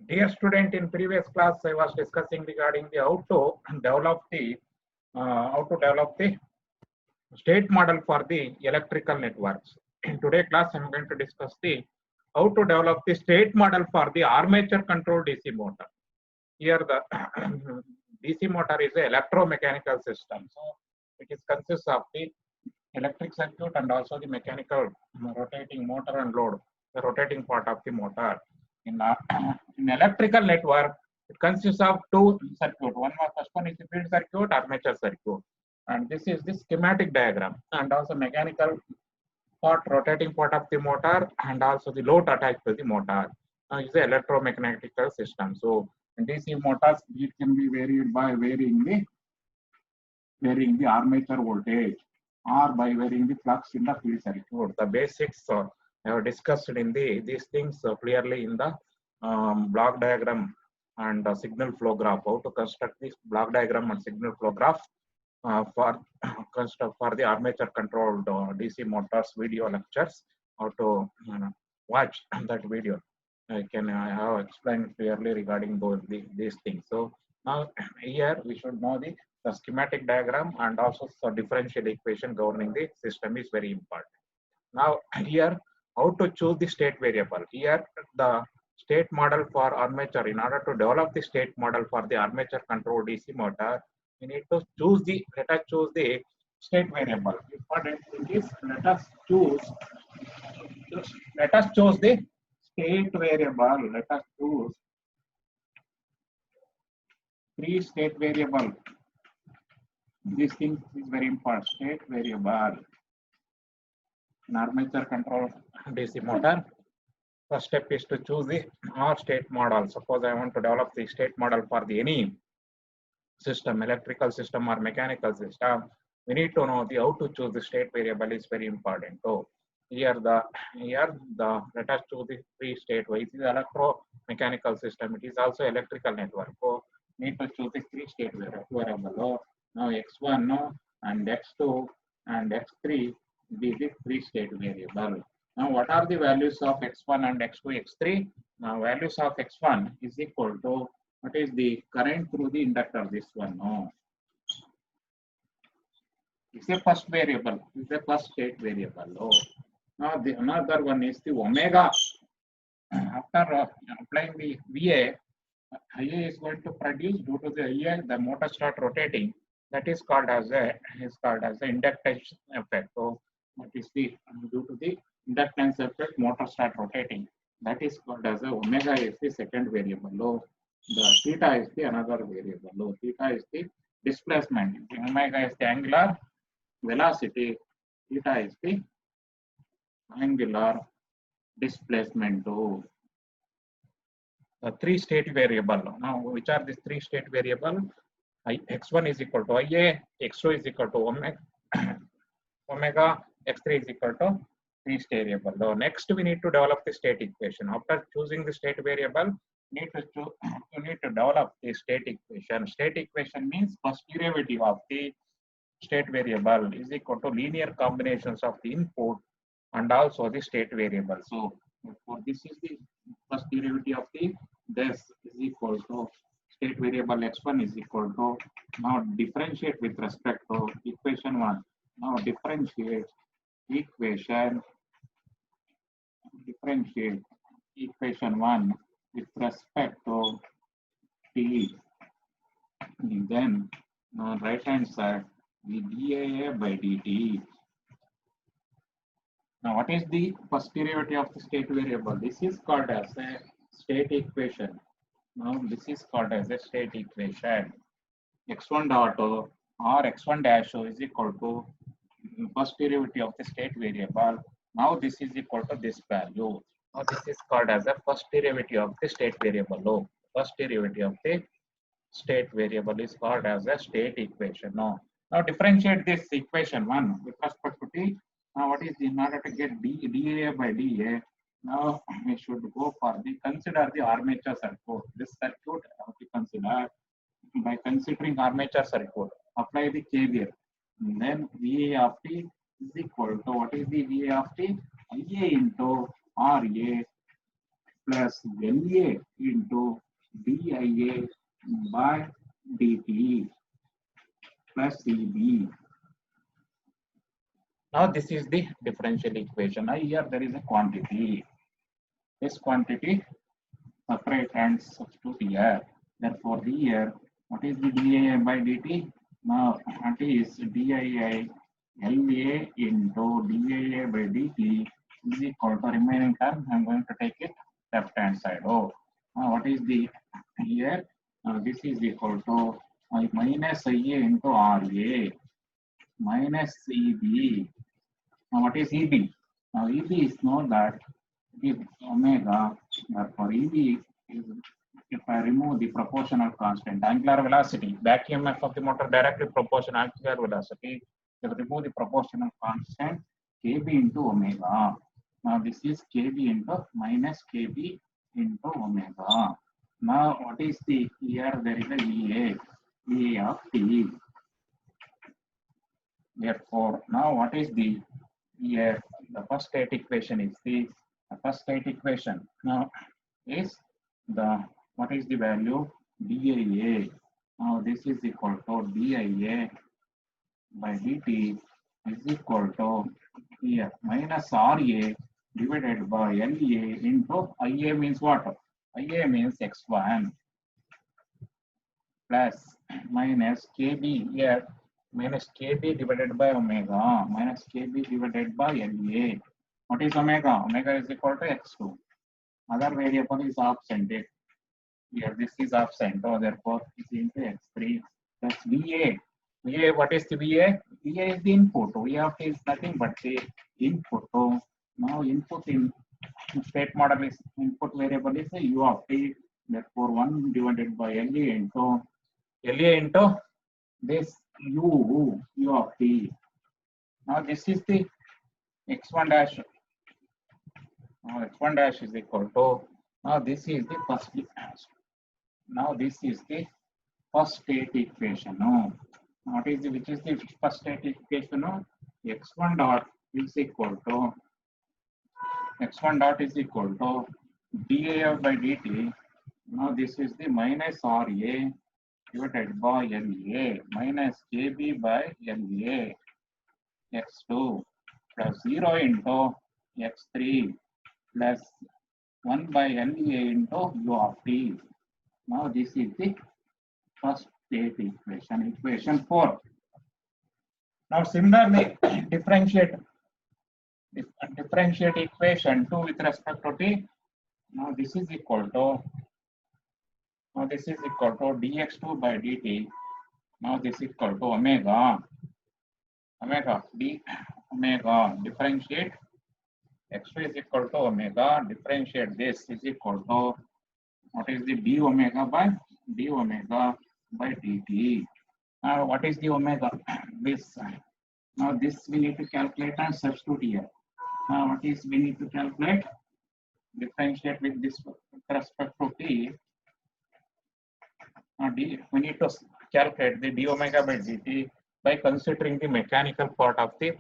Dear student, in previous class I was discussing regarding the how to develop the state model for the electrical networks. In today's class, I'm going to discuss the how to develop the state model for the armature control DC motor. Here the DC motor is an electromechanical system, so it is consists of the electric circuit and also the mechanical rotating motor and load, the rotating part of the motor. In electrical network, it consists of two circuit. First one is the field circuit, armature circuit, and this is the schematic diagram, and also mechanical part, rotating part of the motor, and also the load attached to the motor. Is the electromechanical system. So DC motors, it can be varied by varying the armature voltage or by varying the flux in the field circuit. The basics I have discussed in these things clearly in the block diagram and signal flow graph. How to construct this block diagram and signal flow graph for the armature controlled DC motors video lectures. How to watch that video. I have explained clearly regarding these things. So now here we should know the schematic diagram and also the differential equation governing the system is very important. Now here, how to choose the state variable. Here the state model for armature. In order to develop the state model for the armature control DC motor, we need to choose let us choose the state variable. Important thing is let us choose the state variable. Let us choose three state variable. This thing is very important. State variable in armature control DC motor. First step is to choose the R state model. Suppose I want to develop the state model for the any system, electrical system or mechanical system. We need to know how to choose the state variable is very important. So here let us choose the three state. It is electromechanical system. It is also electrical network. So need to choose the three state variable. Now x1 and x2 and x3 is the three state variable. Now what are the values of x1 and x2, x3? Now values of x1 is equal to what is the current through the inductor. This one it's a first variable. It's a first state variable. Now the another one is the omega. After applying the VA, IA is going to produce due to the IA, the motor start rotating. That is called as the inductance effect. So what is the due to the inductance effect, motor start rotating. That is called as a omega is the second variable. The theta is the another variable. Theta is the displacement. The omega is the angular velocity. Theta is the angular displacement. The three state variable. Now, which are these three state variable? X1 is equal to IA, X2 is equal to omega, X3 is equal to three state variable. Next, we need to develop the state equation. After choosing the state variable, you need to develop the state equation. State equation means first derivative of the state variable is equal to linear combinations of the input and also the state variable. So, for this is the first derivative of this is equal to state variable x1 is equal to, now differentiate with respect to equation 1. Now differentiate equation 1 with respect to t. Then right hand side the dA by dt. Now what is the first derivative of the state variable? This is called as a state equation. Now this is called as a state equation. X1 dot or x1 dash is equal to first derivative of the state variable. Now this is equal to this value. Now this is called as a first derivative of the state variable. First derivative of the state variable is called as a state equation. Now differentiate this equation 1 with respect to t. Now what is in order to get dA by dA? Now we should go for consider the armature circuit. This circuit we consider by considering armature circuit. Apply the KVL. And then VA of t is equal to what is the VA of t? IA into RA plus LA into DIA by dt plus CB. Now this is the differential equation. Now here there is a quantity. This quantity separate and substitute here. Therefore here, what is the DIA by dt? Now what is DIA LA into DIA by dt is equal to remaining term. I'm going to take it left hand side. Oh, now what is the here? This is equal to minus IA into RA minus EB. Now what is EB? Now EB is known that it is omega. Therefore EB is, if I remove the proportional constant, angular velocity, back EMF of the motor directly proportional angular velocity. If I remove the proportional constant, KB into omega. Now this is KB into minus KB into omega. Now what is the here? There is a VA of T. Therefore, now what is the here? The first state equation is the first state equation. Now is the what is the value? DIA. Now this is equal to DIA by dt is equal to here minus RA divided by LA into IA means what? IA means X1 plus minus KB here minus KB divided by omega minus KB divided by LA. What is omega? Omega is equal to X2. Other variable is absent. Here this is absent. So therefore it is into X3 plus VA. VA, what is the VA? VA is the input. V of t is nothing but the input. So now input in state model is input variable is U of t. Therefore 1 divided by LA into this U of t. Now this is the X1 dash. Now X1 dash is equal to, now this is the first, now this is the first state equation. No, what is the, which is the first state equation? No, X1 dot is equal to dAF by dt. Now this is the minus RA divided by LA minus KB by LA X2 plus 0 into X3 plus 1 by LA into U of t. Now this is the first state equation, equation 4. Now similarly differentiate equation 2 with respect to t. Now this is equal to dx2 by dt. Now this is equal to omega d omega differentiate x2 is equal to omega differentiate this is equal to what is the d omega by dt. Now what is the omega? This. Now this we need to calculate and substitute here. Now what is we need to calculate? Differentiate with this with respect to t. Now we need to calculate the d omega by dt by considering the mechanical part of the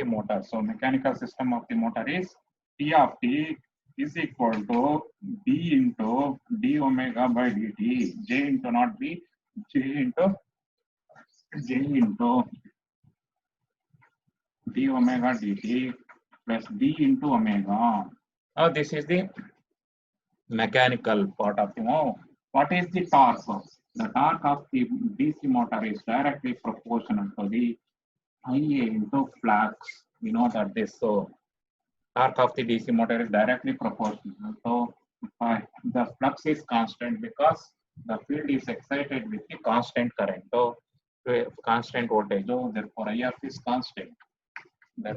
motor. So mechanical system of the motor is T of t is equal to d into d omega by dt. J into not b, J into d omega dt plus d into omega. Now this is the mechanical part of the motor. What is the torque? The torque of the DC motor is directly proportional to the IA into flux. We know that this, so torque of the DC motor is directly proportional. So the flux is constant because the field is excited with the constant current. So constant voltage. So therefore IF is constant. The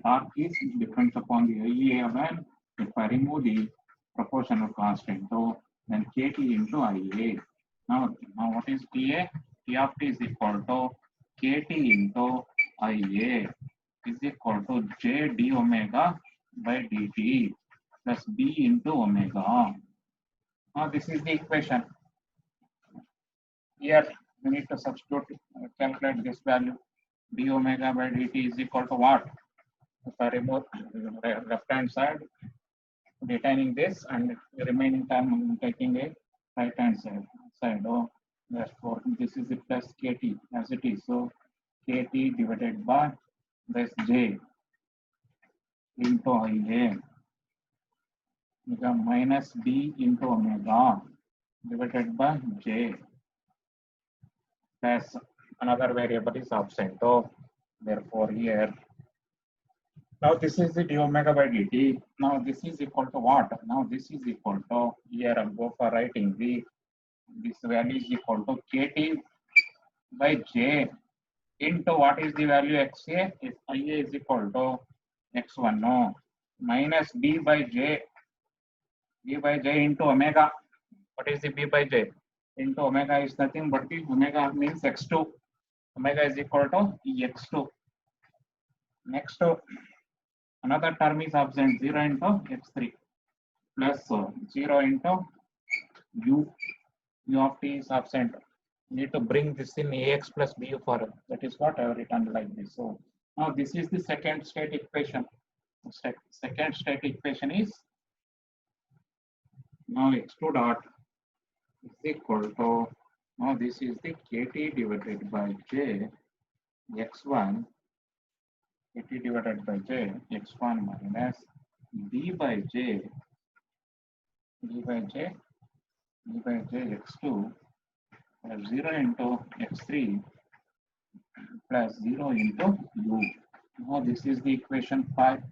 torque is depends upon the IA when if I remove the proportional constant. So then KT into IA. Now what is TA? T of t is equal to KT into IA is equal to J d omega by dt plus B into omega. Now this is the equation. Here we need to substitute, calculate this value. D omega by dt is equal to what? If I remove left hand side, retaining this, and remaining time I'm taking a right hand side. Oh, therefore this is a plus kt as it is. So kt divided by this j into ia minus b into omega divided by j plus another variable is absent. So therefore here, now this is the d omega by dt. Now this is equal to what? Now this is equal to, here I'll go for writing this value is equal to kt by j into what is the value xa? If ia is equal to x1, no, minus b by j into omega. What is the b by j? Into omega is nothing but the omega means x2. Omega is equal to x2. Next, another term is absent, 0 into x3 plus 0 into u of t is absent. Need to bring this in ax plus bu for, that is what I have written like this. So now this is the second state equation. Second state equation is, now x2 dot is equal to, now this is the kt divided by j x1, kt divided by j x1 minus b by j x2 plus 0 into x3 plus 0 into u. Now this is the equation 5.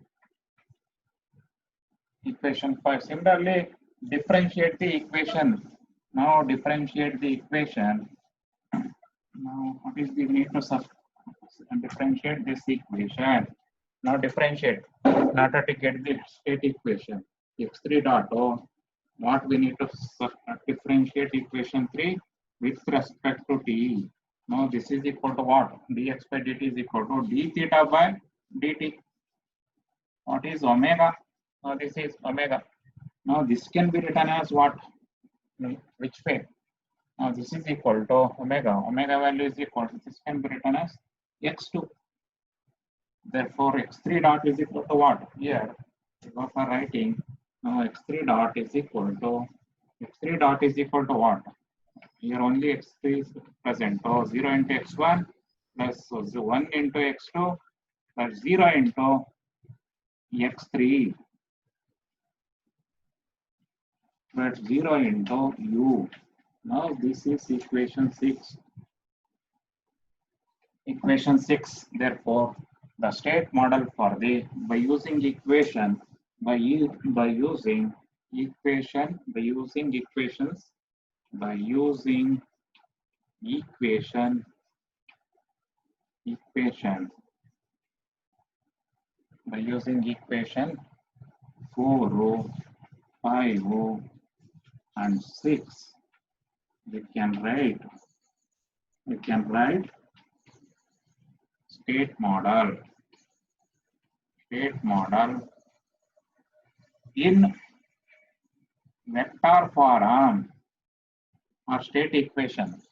Equation 5. Similarly, differentiate the equation. Now differentiate the equation. Now what is the need to differentiate this equation? Now differentiate in order to get the state equation. x3 dot o, what we need to differentiate equation 3 with respect to t. Now this is equal to what? dx by dt is equal to d theta by dt. What is omega? Now this is omega. Now this can be written as what? Which way? Now this is equal to omega. Omega value is equal to, this can be written as x2. Therefore x3 dot is equal to what? Here we go for writing. Now x3 dot is equal to, x3 dot is equal to what? Here only x3 is present. So 0 into x1 plus 1 into x2 plus 0 into x3 plus 0 into u. Now this is equation 6. Equation 6. Therefore, the state model for the, by using equations, by using equation 4, 5, and 6, we can write state model in vector form or state equation.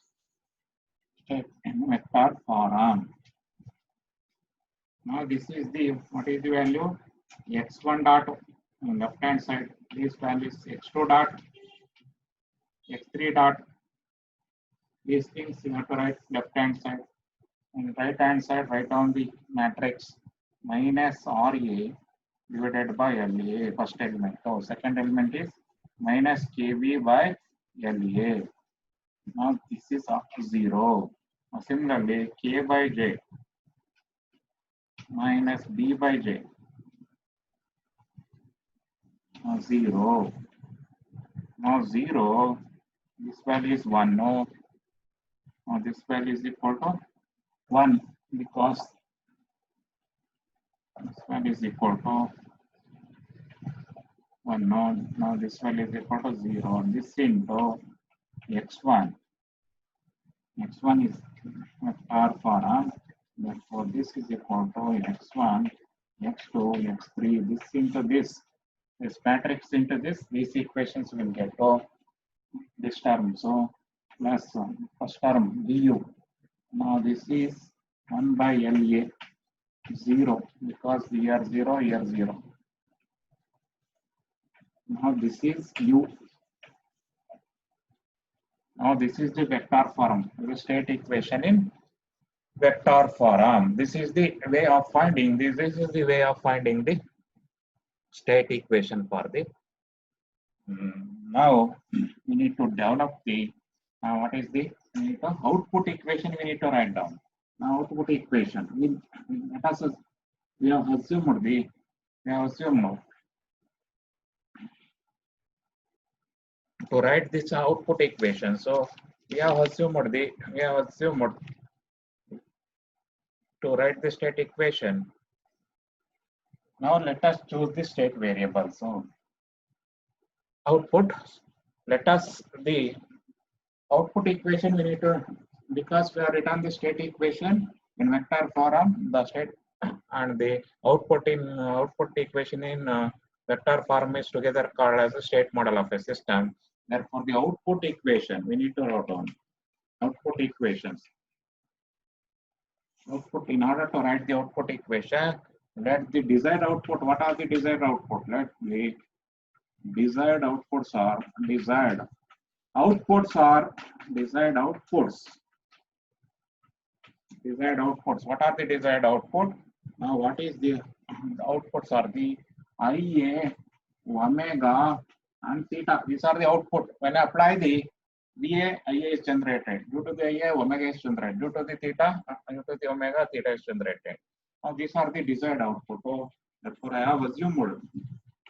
State in vector form. Now this is the, what is the value? x1 dot on left hand side, this value is x2 dot, x3 dot. These things you have to write left hand side. And right hand side, write down the matrix minus RA divided by LA, first element. So second element is minus KB by LA. Now this is up to 0. Now, similarly, K by J minus B by J. 0. Now 0, this value is 1. No, now this value is equal to 1 because this value is equal to 1. No, now this value is equal to 0. This into x1. x1 is vector form. Therefore, this is equal to x1, x2, x3. This into this matrix into this. These equations will get to this term. So plus first term du. Now this is 1 by LA. 0 because here 0, here 0. Now this is U. Now this is the vector form, the state equation in vector form. This is the way of finding this. This is the way of finding the state equation for the. Now we need to develop the what is the output equation we need to write down. Now output equation. We have assumed to write this output equation. So we have assumed to write the state equation. Now let us choose the state variable. So output, let us the output equation we need to, because we have written the state equation in vector form, the state and the output equation in vector form is together called as a state model of a system. Therefore, the output equation we need to write down output equations. Output, in order to write the output equation, let the desired output. What are the desired output? Let the desired outputs are desired outputs. Desired outputs. What are the desired output? Now, what is the outputs are the IA, omega, and theta. These are the output. When I apply the VA, IA is generated. Due to the IA, omega is generated. Due to the theta, due to the omega, theta is generated. Now, these are the desired output. So, therefore, I have assumed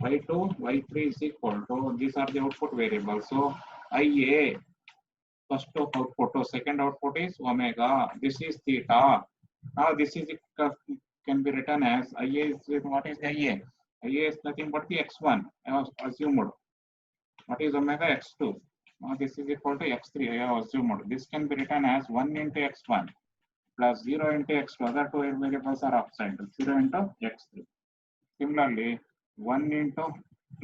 y2, y3 is equal to, these are the output variables. So, IA, first output, so second output is omega. This is theta. Now, this is can be written as IA is, what is the IA? IA is nothing but the x1. I have assumed. What is omega? X2. Now this is equal to x3. I have assumed. This can be written as 1 into x1 plus 0 into x2. Other two variables are upside. 0 into x3. Similarly, 1 into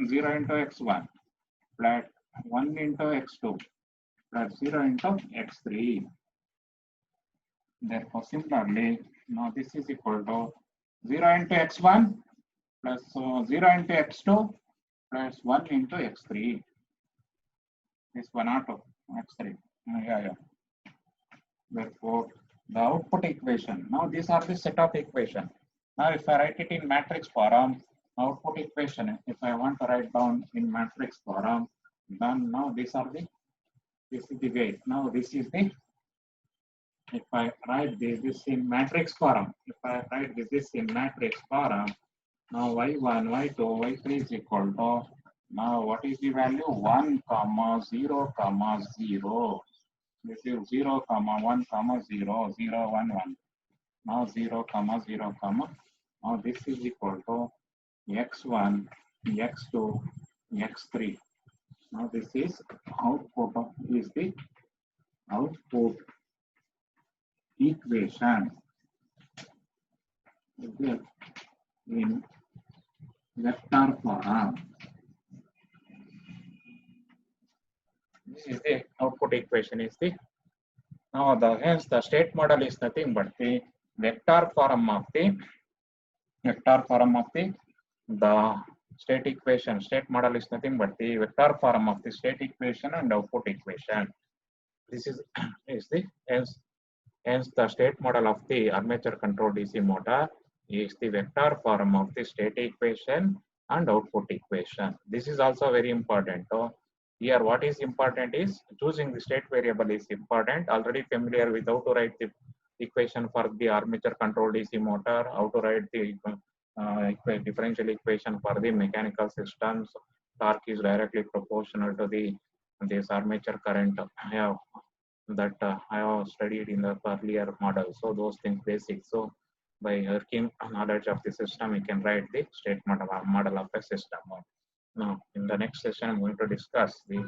0 into x1 plus 1 into x2 plus 0 into x3. Therefore, similarly, now this is equal to 0 into x1 plus 0 into x2 plus 1 into x3. This 1 auto x3. Yeah. Therefore, the output equation. Now these are the set of equation. Now if I write it in matrix form, output equation. If I want to write down in matrix form, then now this is the way. Now this is the. If I write this in matrix form, now y1, y2, y3 is equal to, now what is the value? 1, 0, 0. This is 0, 1, 0, 0, 1, 1. Now 0, 0, now this is equal to x1, x2, x3. Now this is output is the output equation in vector form. This is the output equation is the. Now hence the state model is nothing but the vector form of the state equation. State model is nothing but the vector form of the state equation and output equation. This is the hence the state model of the armature controlled DC motor is the vector form of the state equation and output equation. This is also very important. So here what is important is choosing the state variable is important. Already familiar with how to write the equation for the armature controlled DC motor, how to write the differential equation for the mechanical systems. Torque is directly proportional to this armature current. I have studied in the earlier model. So those things basic. So by working knowledge of the system, we can write the state model of a system. Now, in the next session, I'm going to discuss the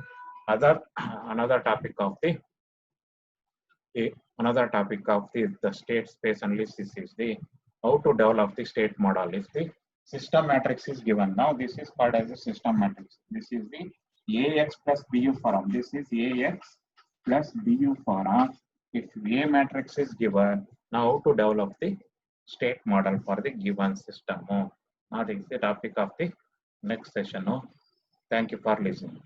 another topic of the state space analysis is the how to develop the state model. If the system matrix is given, now this is called as a system matrix. This is the AX plus BU form. This is AX plus BU form. If A matrix is given, now how to develop the state model for the given system. That is the topic of the next session. Thank you for listening.